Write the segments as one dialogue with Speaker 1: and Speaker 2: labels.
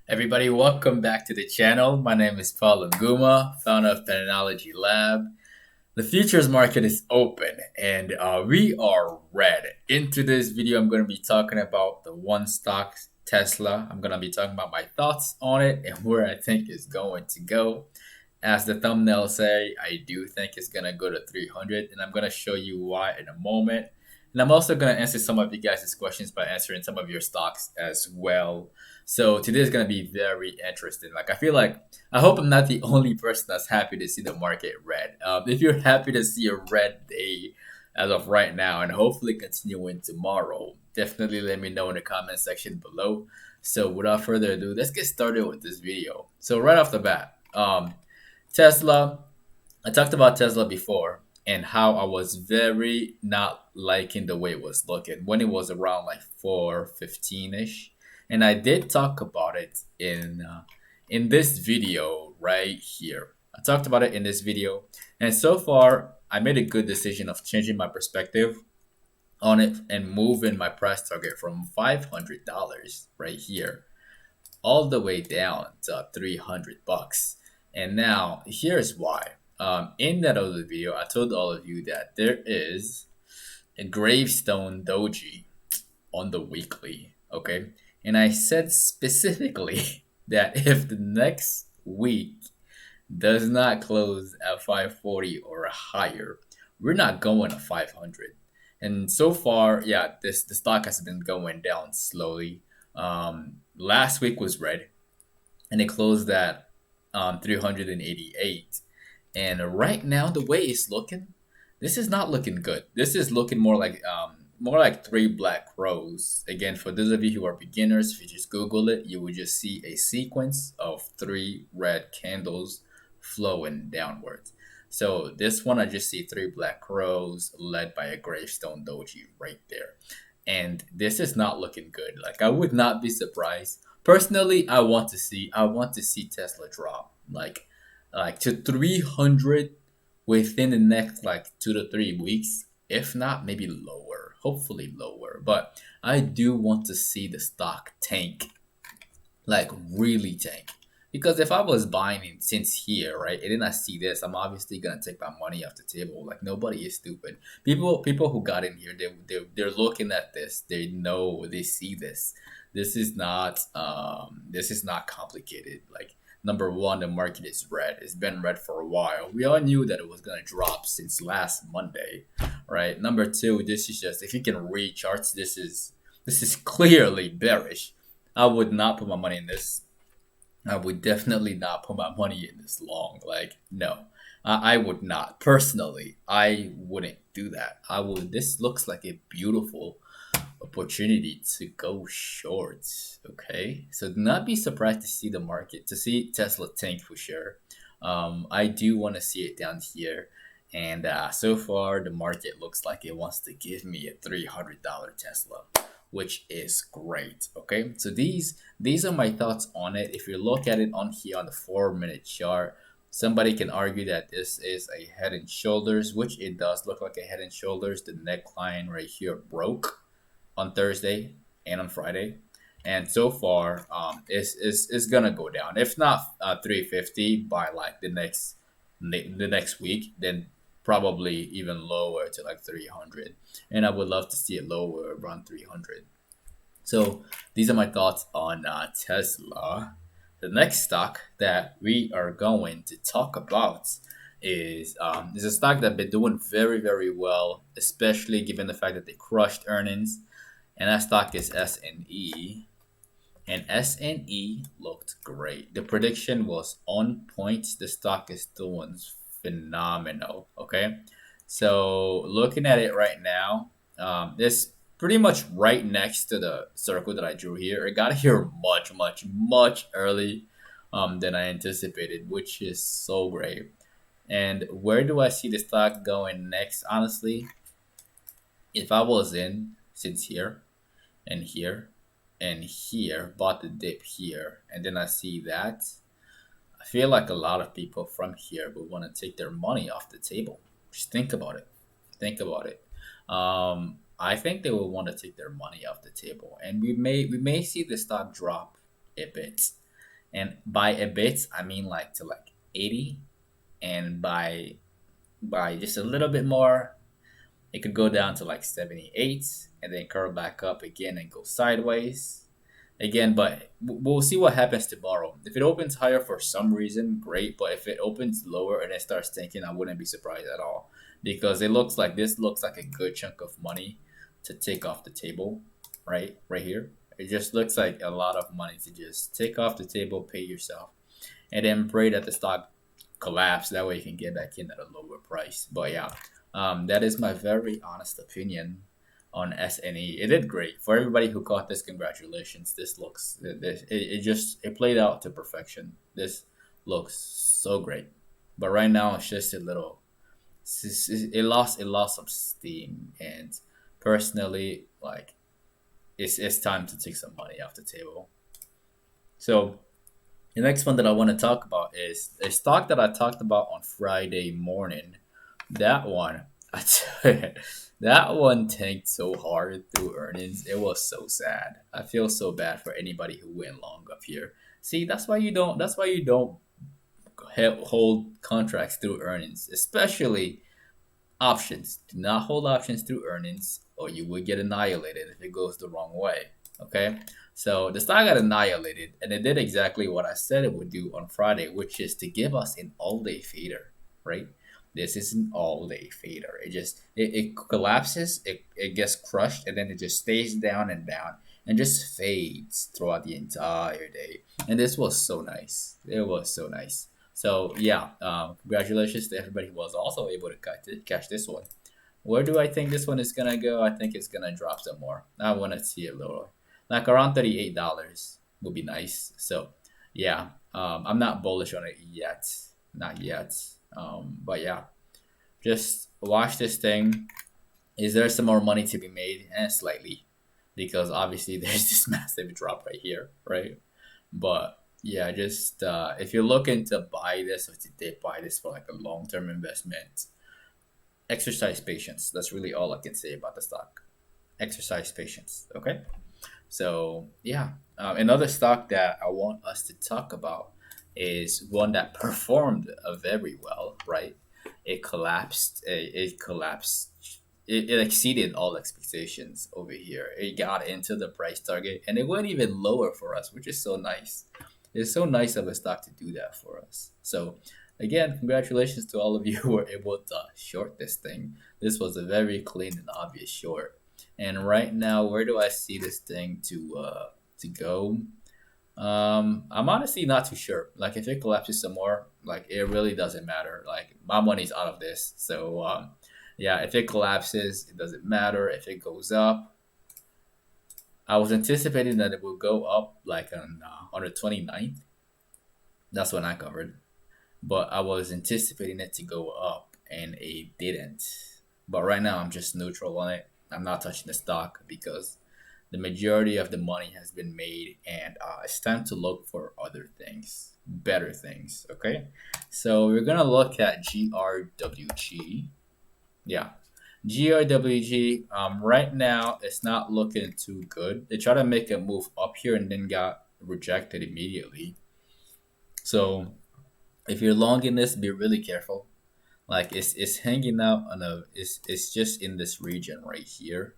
Speaker 1: Everybody, welcome back to the channel. My name is Paul Nguma, founder of PATTERNOLOGY LAB. The futures market is open and we are red. Into this video, I'm going to be talking about the one stock, Tesla. I'm going to be talking about my thoughts on it and where I think it's going to go. As the thumbnail say, I do think it's going to go to 300 and I'm going to show you why in a moment. And I'm also going to answer some of you guys' questions by answering some of your stocks as well. So today is going to be very interesting. Like, I hope I'm not the only person that's happy to see the market red. If you're happy to see a red day as of right now and hopefully continuing tomorrow, definitely let me know in the comment section below. So without further ado, let's get started with this video. So right off the bat, Tesla, I talked about Tesla before and how I was very not liking the way it was looking when it was around like 415 ish, and I did talk about it in this video right here. I talked about it in this video, and so far I made a good decision of changing my perspective on it and moving my price target from $500 right here all the way down to 300 bucks. And now here's why. In that other video, I told all of you that there is a gravestone doji on the weekly, okay? And I said specifically that if the next week does not close at 540 or higher, we're not going to 500. And so far, yeah, the stock has been going down slowly. Last week was red, and it closed at 388. And right now, the way it's looking, this is not looking good. This is looking more like three black crows. Again, for those of you who are beginners, if you just Google it, you will just see a sequence of three red candles flowing downwards. So this one, I just see three black crows led by a gravestone doji right there. And this is not looking good. Like, I would not be surprised. Personally, I want to see Tesla drop like to 300 within the next like 2 to 3 weeks, if not maybe lower, hopefully lower. But I do want to see the stock tank, like really tank. Because if I was buying it since here, right, and then I see this, I'm obviously gonna take my money off the table. Like, nobody is stupid. People who got in here, they're looking at this. They know, they see this. This is not complicated. Like, number one, the market is red. It's been red for a while. We all knew that it was gonna drop since last Monday, right? Number two, this is just, if you can read charts, this is clearly bearish. I would not put my money in this. I would definitely not put my money in this long. Like, no, I would not. Personally, I wouldn't do that. I would. This looks like a beautiful opportunity to go short. Okay, so do not be surprised to see the market, to see Tesla tank for sure. I do want to see it down here, and so far the market looks like it wants to give me a $300 Tesla, which is great. Okay, so these are my thoughts on it. If you look at it on here on the 4 minute chart, somebody can argue that this is a head and shoulders, which it does look like a head and shoulders. The neckline right here broke on Thursday and on Friday, and so far is gonna go down. If not 350 by like the next week, then probably even lower to like 300. And I would love to see it lower around 300. So these are my thoughts on Tesla. The next stock that we are going to talk about is a stock that been doing very well, especially given the fact that they crushed earnings, and that stock is SNE. And SNE looked great. The prediction was on point. The stock is doing phenomenal. Okay, so looking at it right now, it's pretty much right next to the circle that I drew here. It got here much early than I anticipated, which is so great. And where do I see the stock going next? Honestly, if I was in since here and here and here, bought the dip here, and then I see that, I feel like a lot of people from here would want to take their money off the table. Just think about it. Think about it. I think they will want to take their money off the table, and we may see the stock drop a bit. And by a bit, I mean like to like 80, and by just a little bit more, it could go down to like 78 and then curve back up again and go sideways again. But we'll see what happens tomorrow. If it opens higher for some reason, great. But if it opens lower and it starts tanking, I wouldn't be surprised at all, because it looks like this looks like a good chunk of money to take off the table, right here. It just looks like a lot of money to just take off the table, pay yourself, and then pray that the stock collapse. That way you can get back in at a lower price. But yeah, that is my very honest opinion on SNE. It did great for everybody who caught this. Congratulations. This looks it played out to perfection. This looks so great. But right now it's just a little. It lost some steam, and personally, like it's time to take some money off the table. So the next one that I want to talk about is a stock that I talked about on Friday morning. That one, I tell you, that one tanked so hard through earnings. It was so sad. I feel so bad for anybody who went long up here. See, that's why you don't. That's why you don't hold contracts through earnings, especially options. Do not hold options through earnings, or you will get annihilated if it goes the wrong way. Okay, so the stock got annihilated, and it did exactly what I said it would do on Friday, which is to give us an all-day fader. Right? This is an all-day fader. It collapses, it gets crushed, and then it just stays down and just fades throughout the entire day. And this was so nice. It was so nice. So yeah, congratulations to everybody who was also able to catch this one. Where do I think this one is gonna go? I think it's gonna drop some more. I want to see it lower, like around $38 would be nice. So yeah, I'm not bullish on it yet, not yet. But yeah, just watch this thing. Is there some more money to be made? And slightly, because obviously there's this massive drop right here, right? But yeah, just if you're looking to buy this or to buy this for like a long-term investment, exercise patience. That's really all I can say about the stock. Exercise patience. Okay. So yeah, another stock that I want us to talk about is one that performed very well. Right, it collapsed. It collapsed. It exceeded all expectations over here. It got into the price target, and it went even lower for us, which is so nice. It's so nice of a stock to do that for us. So again, congratulations to all of you who were able to short this thing. This was a very clean and obvious short. And right now, where do I see this thing to go? I'm honestly not too sure. Like if it collapses some more, like it really doesn't matter. Like my money's out of this. So yeah, if it collapses, it doesn't matter. If it goes up, I was anticipating that it will go up like on the 29th. That's when I covered. But I was anticipating it to go up, and it didn't. But right now, I'm just neutral on it. I'm not touching the stock because the majority of the money has been made, and it's time to look for other things, better things. Okay, so we're gonna look at GRWG. Yeah, GRWG. Right now it's not looking too good. They tried to make a move up here and then got rejected immediately. So if you're long in this, be really careful. Like it's hanging out on it's just in this region right here.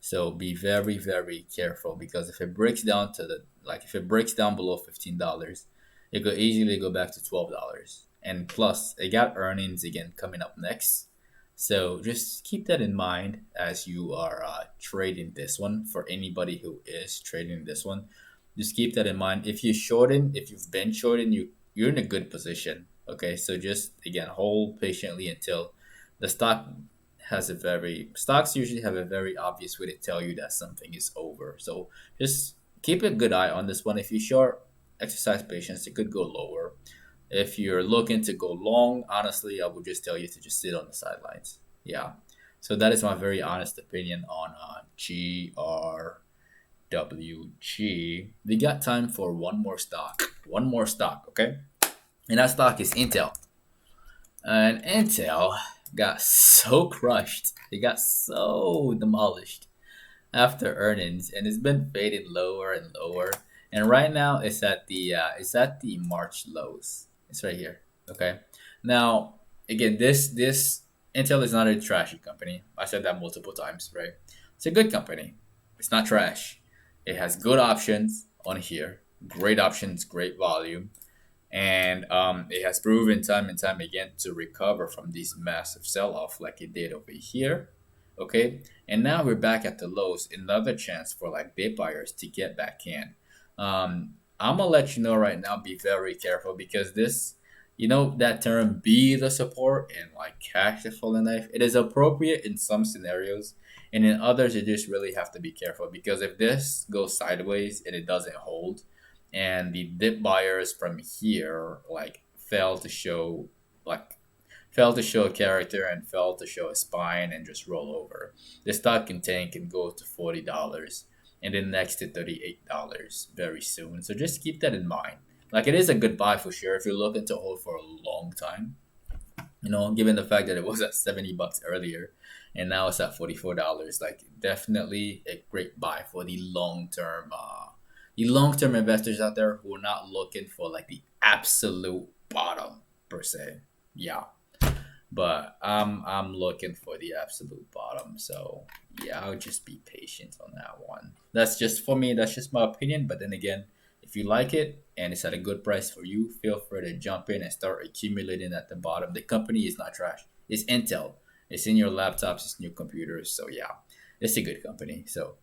Speaker 1: So be very very careful, because if it breaks down to the like if it breaks down below $15, it could easily go back to $12. And plus, it got earnings again coming up next. So just keep that in mind as you are trading this one. For anybody who is trading this one, just keep that in mind. If you've been shorting, you're in a good position. Okay, so just again hold patiently until the stocks usually have a very obvious way to tell you that something is over. So just keep a good eye on this one. If you short, exercise patience. It could go lower. If you're looking to go long, honestly, I would just tell you to just sit on the sidelines. Yeah. So that is my very honest opinion on GRWG. We got time for one more stock. One more stock, okay? And that stock is Intel. And Intel got so crushed. It got so demolished after earnings, and it's been fading lower and lower. and right now it's at the March lows. It's right here. Okay. Now again, this Intel is not a trashy company. I said that multiple times, right? It's a good company. It's not trash. It has good options on here. Great options, great volume, and it has proven time and time again to recover from these massive sell-off like it did over here. Okay, and now we're back at the lows. Another chance for like dip buyers to get back in. I'm gonna let you know right now. Be very careful because this, that term "be the support" and like "catch the falling knife." It is appropriate in some scenarios, and in others, you just really have to be careful because if this goes sideways and it doesn't hold, and the dip buyers from here like like fail to show a character and fail to show a spine and just roll over. The stock can tank and go to $40 and then next to $38 very soon. So just keep that in mind. Like it is a good buy for sure if you're looking to hold for a long time. Given the fact that it was at $70 earlier and now it's at $44, like definitely a great buy for the long term investors out there who are not looking for like the absolute bottom per se. Yeah, but I'm looking for the absolute bottom. So yeah, I'll just be patient on that one. That's just for me. That's just my opinion. But then again, if you like it and it's at a good price for you, feel free to jump in and start accumulating at the bottom. The company is not trash. It's Intel. It's in your laptops. It's in your computers. So yeah, it's a good company. So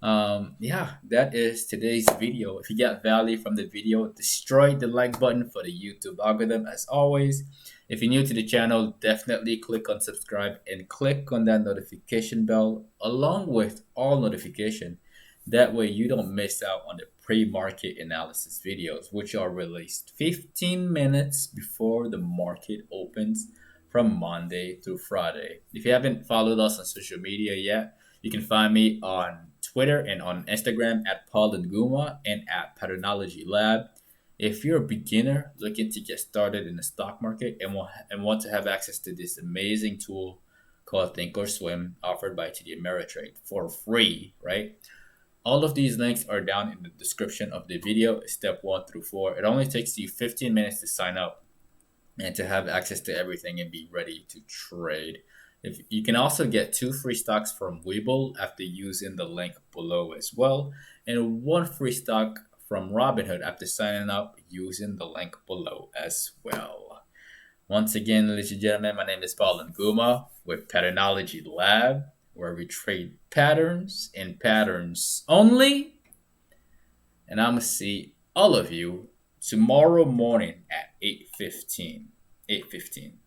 Speaker 1: yeah, that is today's video. If you got value from the video, destroy the like button for the YouTube algorithm as always. If you're new to the channel, definitely click on subscribe and click on that notification bell along with all notification. That way you don't miss out on the pre-market analysis videos, which are released 15 minutes before the market opens from Monday through Friday. If you haven't followed us on social media yet, you can find me on Twitter and on Instagram at Paul and Guma and at PATTERNOLOGY LAB. If you're a beginner looking to get started in the stock market and want to have access to this amazing tool called Think or Swim offered by TD Ameritrade for free, right? All of these links are down in the description of the video, step 1 through 4. It only takes you 15 minutes to sign up and to have access to everything and be ready to trade. If you can also get 2 free stocks from Webull after using the link below as well, and 1 free stock from Robinhood after signing up using the link below as well. Once again, ladies and gentlemen, my name is Paul Nguma with Patternology Lab, where we trade patterns and patterns only. And I'm going to see all of you tomorrow morning at 8:15. 8:15.